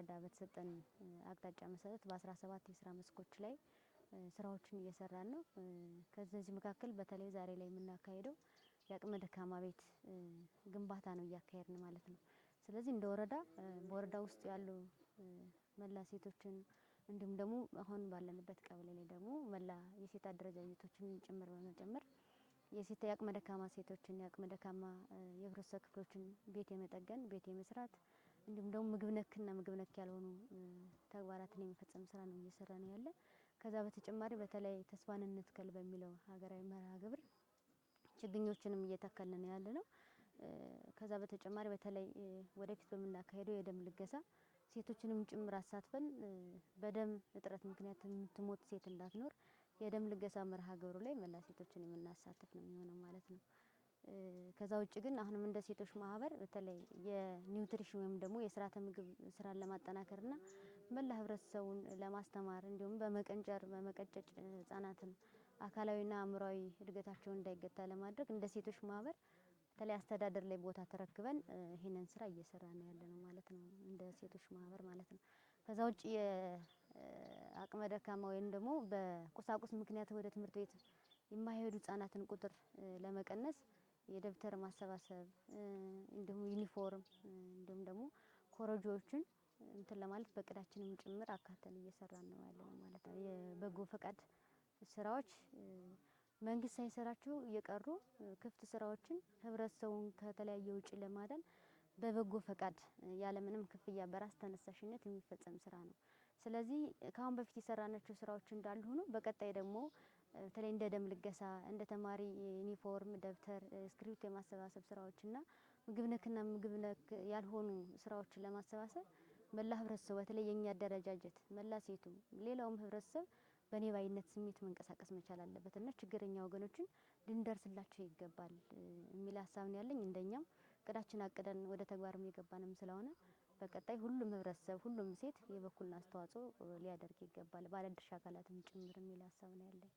ወረዳ በተሰጠን አቅጣጫ መሰረት በ17 የስራ መስኮች ላይ ስራዎችን እየሰራን ነው። ከዚህ መካከል በተለይ ዛሬ ላይ የምናካሄደው የአቅመ ደካማ ቤት ግንባታ ነው እያካሄድን ማለት ነው። ስለዚህ እንደ ወረዳ በወረዳ ውስጥ ያሉ መላ ሴቶችን እንዲሁም ደግሞ አሁን ባለንበት ቀበሌ ላይ ደግሞ መላ የሴት አደረጃጀቶችን ጭምር በመጨመር የሴት የአቅመ ደካማ ሴቶችን የአቅመ ደካማ የህብረተሰብ ክፍሎችን ቤት የመጠገን ቤት የመስራት እንዲሁም ደግሞ ምግብ ነክና ምግብ ነክ ያልሆኑ ተግባራትን የመፈጸም ስራ ነው እየሰራ ነው ያለ። ከዛ በተጨማሪ በተለይ ተስፋን እንትከል በሚለው ሀገራዊ መርሃ ግብር ችግኞችንም እየተከልን ነው ያለ ነው። ከዛ በተጨማሪ በተለይ ወደፊት በመናካሄደው የደም ልገሳ ሴቶችንም ጭምር አሳትፈን በደም እጥረት ምክንያት የምትሞት ሴት እንዳትኖር የደም ልገሳ መርሃ ግብሩ ላይ መላ ሴቶችን የምናሳትፍ ነው የሚሆነው ማለት ነው። ከዛ ውጭ ግን አሁንም እንደ ሴቶች ማህበር በተለይ የኒውትሪሽን ወይም ደግሞ የስርዓተ ምግብ ስራን ለማጠናከርና መላ ህብረተሰቡን ለማስተማር እንዲሁም በመቀንጨር በመቀጨጭ ህጻናትን አካላዊና አእምሯዊ እድገታቸውን እንዳይገታ ለማድረግ እንደ ሴቶች ማህበር በተለይ አስተዳደር ላይ ቦታ ተረክበን ይሄንን ስራ እየሰራ ነው ያለነው ማለት ነው እንደ ሴቶች ማህበር ማለት ነው። ከዛ ውጭ የአቅመ ደካማ ወይም ደግሞ በቁሳቁስ ምክንያት ወደ ትምህርት ቤት የማይሄዱ ህጻናትን ቁጥር ለመቀነስ የደብተር ማሰባሰብ እንዲሁም ዩኒፎርም እንዲሁም ደግሞ ኮረጆዎችን እንትን ለማለት በቅዳችንም ጭምር አካተን እየሰራን ነው ያለነው ማለት ነው። የበጎ ፈቃድ ስራዎች መንግስት ሳይሰራቸው የቀሩ ክፍት ስራዎችን ህብረተሰቡን ከተለያየ ውጪ ለማዳን በበጎ ፈቃድ ያለምንም ክፍያ በራስ ተነሳሽነት የሚፈጸም ስራ ነው። ስለዚህ ከአሁን በፊት የሰራናቸው ስራዎች እንዳሉ ሆኖ በቀጣይ ደግሞ በተለይ እንደ ደም ልገሳ እንደ ተማሪ ዩኒፎርም ደብተር ስክሪፕት የማሰባሰብ ስራዎችና ምግብ ነክና ምግብ ነክ ያልሆኑ ስራዎችን ለማሰባሰብ መላ ህብረተሰቡ በተለይ የኛ አደረጃጀት መላ ሴቱ ሌላውም ህብረተሰብ በኔ ባይነት ስሜት መንቀሳቀስ መቻል አለበትና ችግረኛ ወገኖችን ልንደርስላቸው ይገባል የሚል ሀሳብ ነው ያለኝ። እንደኛም እቅዳችን አቅደን ወደ ተግባርም የገባንም ስለሆነ በቀጣይ ሁሉም ህብረተሰብ ሁሉም ሴት የበኩልን አስተዋጽኦ ሊያደርግ ይገባል ባለድርሻ አካላትም ጭምር የሚል ሀሳብ ነው ያለኝ።